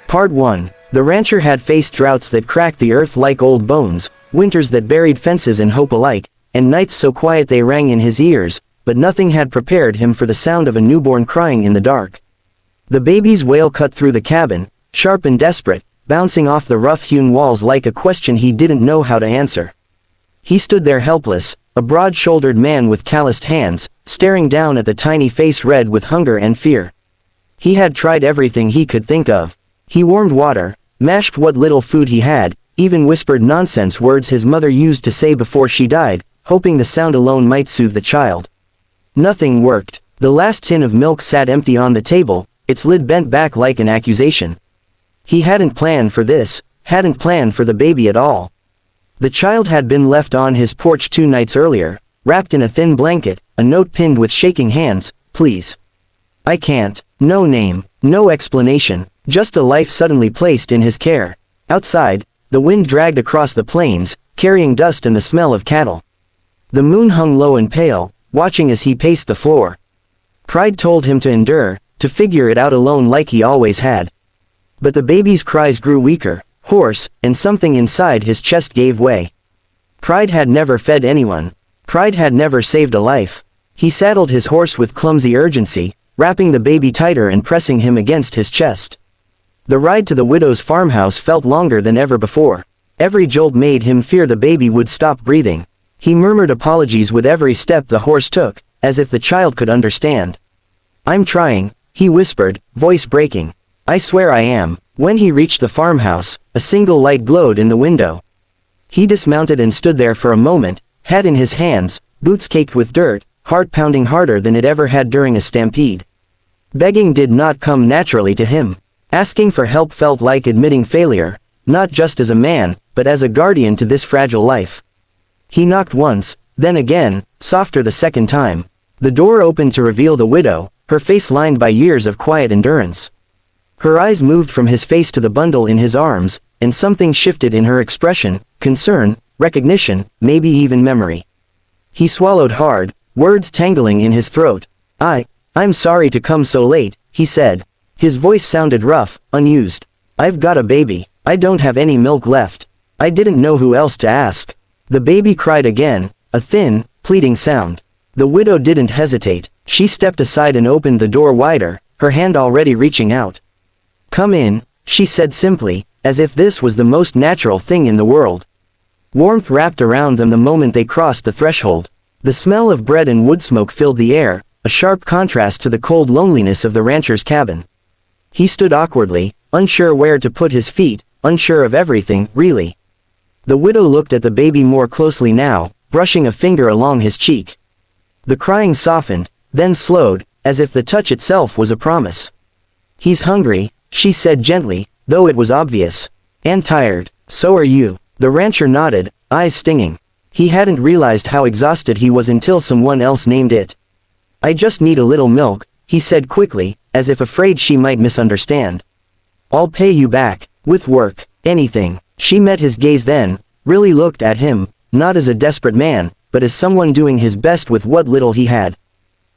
Part 1. The rancher had faced droughts that cracked the earth like old bones, winters that buried fences and hope alike, and nights so quiet they rang in his ears, but nothing had prepared him for the sound of a newborn crying in the dark. The baby's wail cut through the cabin, sharp and desperate, bouncing off the rough-hewn walls like a question he didn't know how to answer. He stood there helpless, a broad-shouldered man with calloused hands, staring down at the tiny face red with hunger and fear. He had tried everything he could think of. He warmed water, mashed what little food he had, even whispered nonsense words his mother used to say before she died, hoping the sound alone might soothe the child. Nothing worked. The last tin of milk sat empty on the table, its lid bent back like an accusation. He hadn't planned for this, hadn't planned for the baby at all. The child had been left on his porch 2 nights earlier, wrapped in a thin blanket, a note pinned with shaking hands, "Please. I can't." No name, no explanation, just a life suddenly placed in his care. Outside, the wind dragged across the plains, carrying dust and the smell of cattle. The moon hung low and pale, watching as he paced the floor. Pride told him to endure, to figure it out alone like he always had. But the baby's cries grew weaker, hoarse, and something inside his chest gave way. Pride had never fed anyone. Pride had never saved a life. He saddled his horse with clumsy urgency, wrapping the baby tighter and pressing him against his chest. The ride to the widow's farmhouse felt longer than ever before. Every jolt made him fear the baby would stop breathing. He murmured apologies with every step the horse took, as if the child could understand. "I'm trying," he whispered, voice breaking. "I swear I am." When he reached the farmhouse, a single light glowed in the window. He dismounted and stood there for a moment, hat in his hands, boots caked with dirt, heart pounding harder than it ever had during a stampede. Begging did not come naturally to him. Asking for help felt like admitting failure, not just as a man, but as a guardian to this fragile life. He knocked once, then again, softer the second time. The door opened to reveal the widow, her face lined by years of quiet endurance. Her eyes moved from his face to the bundle in his arms, and something shifted in her expression, concern, recognition, maybe even memory. He swallowed hard, words tangling in his throat. I'm sorry to come so late," he said. His voice sounded rough, unused. "I've got a baby. I don't have any milk left. I didn't know who else to ask." The baby cried again, a thin, pleading sound. The widow didn't hesitate. She stepped aside and opened the door wider, her hand already reaching out. "Come in," she said simply, as if this was the most natural thing in the world. Warmth wrapped around them the moment they crossed the threshold. The smell of bread and wood smoke filled the air, a sharp contrast to the cold loneliness of the rancher's cabin. He stood awkwardly, unsure where to put his feet, unsure of everything, really. The widow looked at the baby more closely now, brushing a finger along his cheek. The crying softened, then slowed, as if the touch itself was a promise. "He's hungry," she said gently, though it was obvious. "And tired. So are you." The rancher nodded, eyes stinging. He hadn't realized how exhausted he was until someone else named it. "I just need a little milk," he said quickly, as if afraid she might misunderstand. "I'll pay you back. With work. Anything." She met his gaze then, really looked at him, not as a desperate man, but as someone doing his best with what little he had.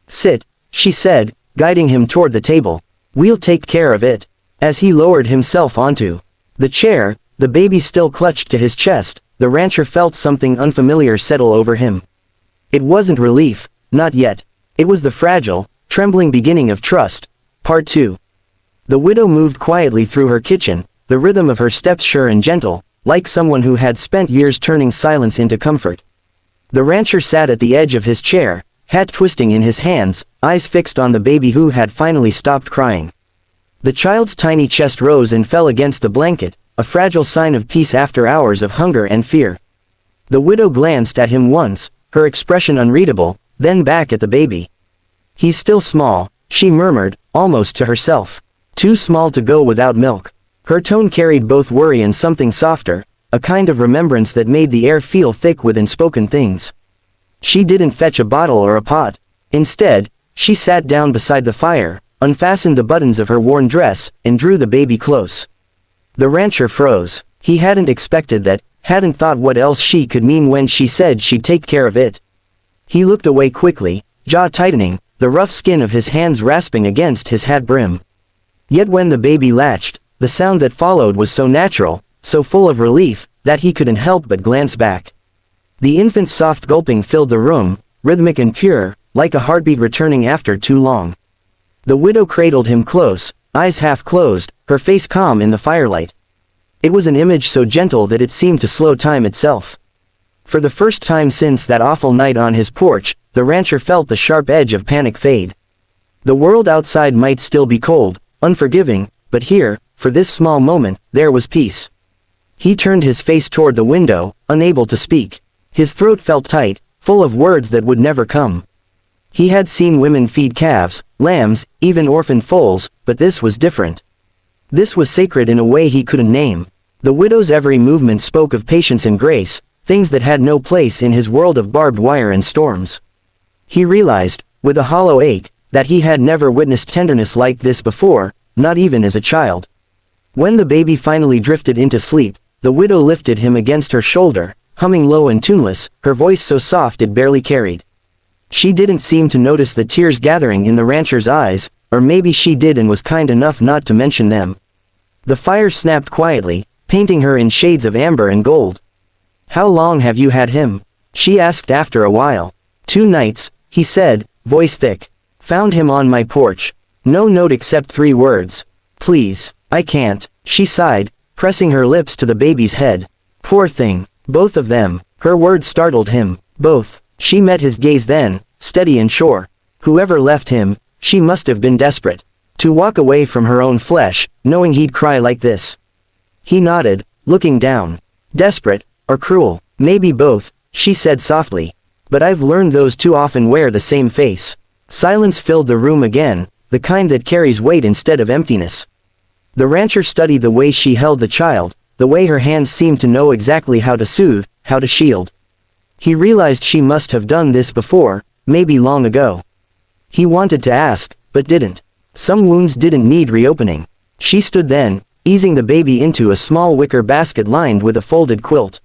"Sit," she said, guiding him toward the table. "We'll take care of it." As he lowered himself onto the chair, the baby still clutched to his chest, the rancher felt something unfamiliar settle over him. It wasn't relief, not yet. It was the fragile, trembling beginning of trust. Part 2. The widow moved quietly through her kitchen, the rhythm of her steps sure and gentle, like someone who had spent years turning silence into comfort. The rancher sat at the edge of his chair, hat twisting in his hands, eyes fixed on the baby who had finally stopped crying. The child's tiny chest rose and fell against the blanket, a fragile sign of peace after hours of hunger and fear. The widow glanced at him once, her expression unreadable, then back at the baby. "He's still small," she murmured, almost to herself. "Too small to go without milk." Her tone carried both worry and something softer, a kind of remembrance that made the air feel thick with unspoken things. She didn't fetch a bottle or a pot. Instead, she sat down beside the fire, unfastened the buttons of her worn dress, and drew the baby close. The rancher froze. He hadn't expected that, hadn't thought what else she could mean when she said she'd take care of it. He looked away quickly, jaw tightening, the rough skin of his hands rasping against his hat brim. Yet when the baby latched, The sound that followed was so natural, so full of relief, that he couldn't help but glance back. The infant's soft gulping filled the room, rhythmic and pure, like a heartbeat returning after too long. The widow cradled him close, eyes half closed, her face calm in the firelight. It was an image so gentle that it seemed to slow time itself. For the first time since that awful night on his porch, the rancher felt the sharp edge of panic fade. The world outside might still be cold, unforgiving, but here, for this small moment, there was peace. He turned his face toward the window, unable to speak. His throat felt tight, full of words that would never come. He had seen women feed calves, lambs, even orphaned foals, but this was different. This was sacred in a way he couldn't name. The widow's every movement spoke of patience and grace, things that had no place in his world of barbed wire and storms. He realized, with a hollow ache, that he had never witnessed tenderness like this before, not even as a child. When the baby finally drifted into sleep, the widow lifted him against her shoulder, humming low and tuneless, her voice so soft it barely carried. She didn't seem to notice the tears gathering in the rancher's eyes, or maybe she did and was kind enough not to mention them. The fire snapped quietly, painting her in shades of amber and gold. "How long have you had him?" she asked after a while. "2 nights, he said, voice thick. "Found him on my porch. No note except 3 words. Please, I can't," she sighed, pressing her lips to the baby's head. "Poor thing, both of them." Her words startled him. Both. She met his gaze then, steady and sure. Whoever left him, she must have been desperate. To walk away from her own flesh, knowing he'd cry like this. He nodded, looking down. "Desperate, or cruel, maybe both," she said softly. "But I've learned those too often wear the same face." Silence filled the room again, the kind that carries weight instead of emptiness. The rancher studied the way she held the child, the way her hands seemed to know exactly how to soothe, how to shield. He realized she must have done this before, maybe long ago. He wanted to ask, but didn't. Some wounds didn't need reopening. She stood then, easing the baby into a small wicker basket lined with a folded quilt.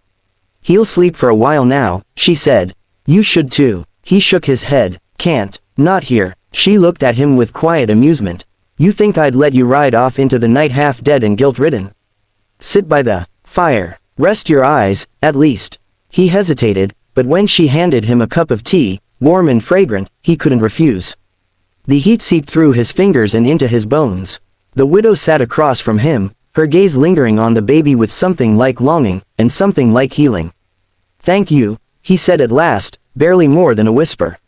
"He'll sleep for a while now," she said. "You should too." He shook his head. "Can't. Not here." She looked at him with quiet amusement. "You think I'd let you ride off into the night half dead and guilt-ridden? Sit by the fire. Rest your eyes, at least." He hesitated, but when she handed him a cup of tea, warm and fragrant, he couldn't refuse. The heat seeped through his fingers and into his bones. The widow sat across from him, her gaze lingering on the baby with something like longing, and something like healing. "Thank you," he said at last, barely more than a whisper.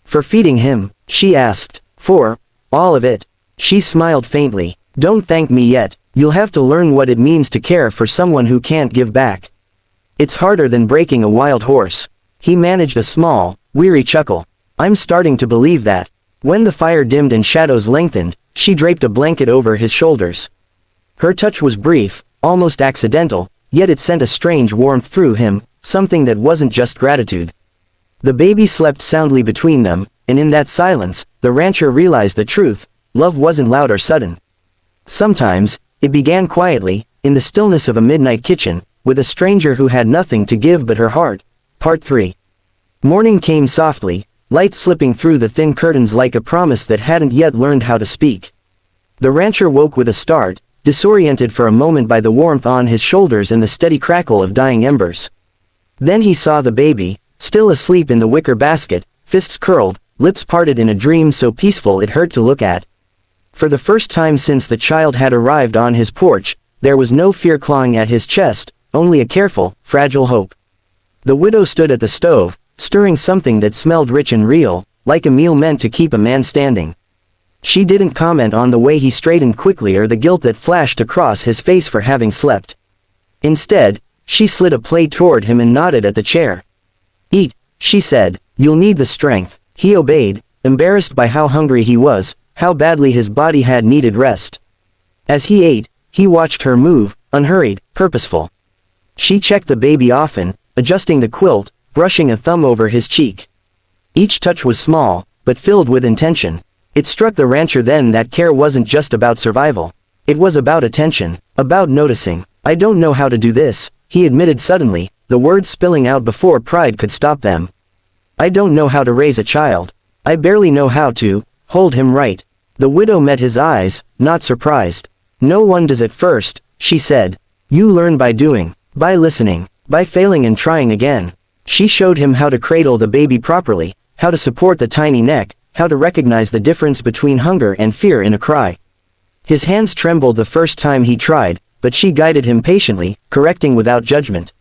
"For feeding him?" she asked. "For all of it." She smiled faintly. "Don't thank me yet, you'll have to learn what it means to care for someone who can't give back. It's harder than breaking a wild horse." He managed a small, weary chuckle. "I'm starting to believe that." When the fire dimmed and shadows lengthened, she draped a blanket over his shoulders. Her touch was brief, almost accidental, yet it sent a strange warmth through him, something that wasn't just gratitude. The baby slept soundly between them, and in that silence, the rancher realized the truth: love wasn't loud or sudden. Sometimes, it began quietly, in the stillness of a midnight kitchen, with a stranger who had nothing to give but her heart. Part 3. Morning came softly, light slipping through the thin curtains like a promise that hadn't yet learned how to speak. The rancher woke with a start, disoriented for a moment by the warmth on his shoulders and the steady crackle of dying embers. Then he saw the baby, still asleep in the wicker basket, fists curled, lips parted in a dream so peaceful it hurt to look at. For the first time since the child had arrived on his porch, there was no fear clawing at his chest, only a careful, fragile hope. The widow stood at the stove, stirring something that smelled rich and real, like a meal meant to keep a man standing. She didn't comment on the way he straightened quickly or the guilt that flashed across his face for having slept. Instead, she slid a plate toward him and nodded at the chair. "Eat," she said, "you'll need the strength." He obeyed, embarrassed by how hungry he was, how badly his body had needed rest. As he ate, he watched her move, unhurried, purposeful. She checked the baby often, adjusting the quilt, brushing a thumb over his cheek. Each touch was small, but filled with intention. It struck the rancher then that care wasn't just about survival. It was about attention, about noticing. "I don't know how to do this," he admitted suddenly, the words spilling out before pride could stop them. "I don't know how to raise a child. I barely know how to hold him right." The widow met his eyes, not surprised. No one does at first, she said. You learn by doing, by listening, by failing and trying again. She showed him how to cradle the baby properly, how to support the tiny neck, how to recognize the difference between hunger and fear in a cry. His hands trembled the first time he tried, but she guided him patiently, correcting without judgment.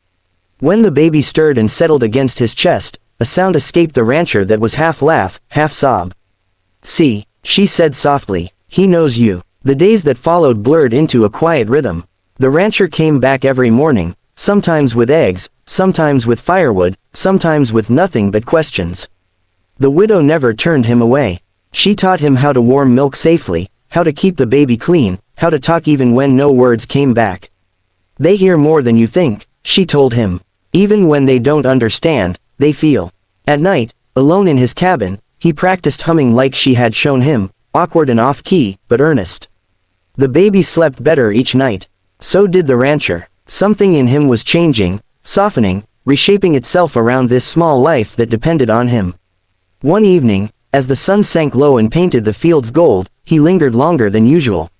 When the baby stirred and settled against his chest, a sound escaped the rancher that was half laugh, half sob. See, she said softly, he knows you. The days that followed blurred into a quiet rhythm. The rancher came back every morning, sometimes with eggs, sometimes with firewood, sometimes with nothing but questions. The widow never turned him away. She taught him how to warm milk safely, how to keep the baby clean, how to talk even when no words came back. They hear more than you think, she told him. Even when they don't understand, they feel. At night, alone in his cabin, he practiced humming like she had shown him, awkward and off-key, but earnest. The baby slept better each night. So did the rancher. Something in him was changing, softening, reshaping itself around this small life that depended on him. One evening, as the sun sank low and painted the fields gold, he lingered longer than usual.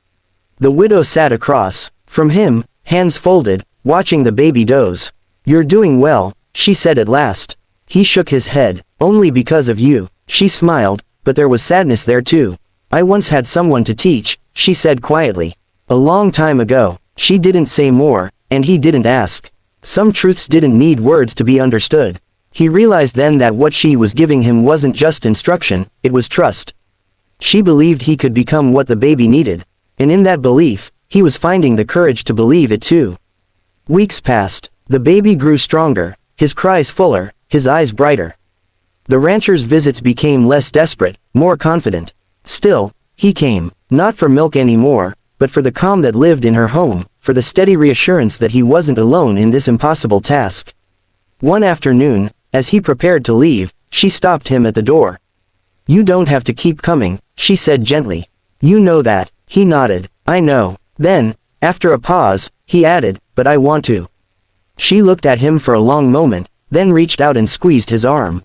The widow sat across from him, hands folded, watching the baby doze. You're doing well, she said at last. He shook his head. Only because of you. She smiled, but there was sadness there too. I once had someone to teach, she said quietly. A long time ago. She didn't say more, and he didn't ask. Some truths didn't need words to be understood. He realized then that what she was giving him wasn't just instruction, it was trust. She believed he could become what the baby needed. And in that belief, he was finding the courage to believe it too. Weeks passed. The baby grew stronger, his cries fuller, his eyes brighter. The rancher's visits became less desperate, more confident. Still, he came, not for milk anymore, but for the calm that lived in her home, for the steady reassurance that he wasn't alone in this impossible task. One afternoon, as he prepared to leave, she stopped him at the door. You don't have to keep coming, she said gently. You know that. He nodded. I know. Then, after a pause, he added, but I want to. She looked at him for a long moment, then reached out and squeezed his arm.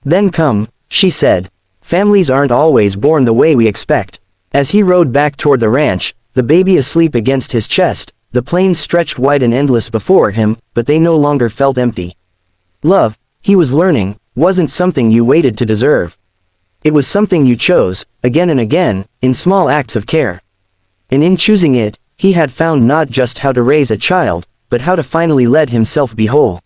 Then come, she said. Families aren't always born the way we expect. As he rode back toward the ranch, the baby asleep against his chest, the plains stretched wide and endless before him, but they no longer felt empty. Love, he was learning, wasn't something you waited to deserve. It was something you chose, again and again, in small acts of care. And in choosing it, he had found not just how to raise a child, but how to finally let himself be whole.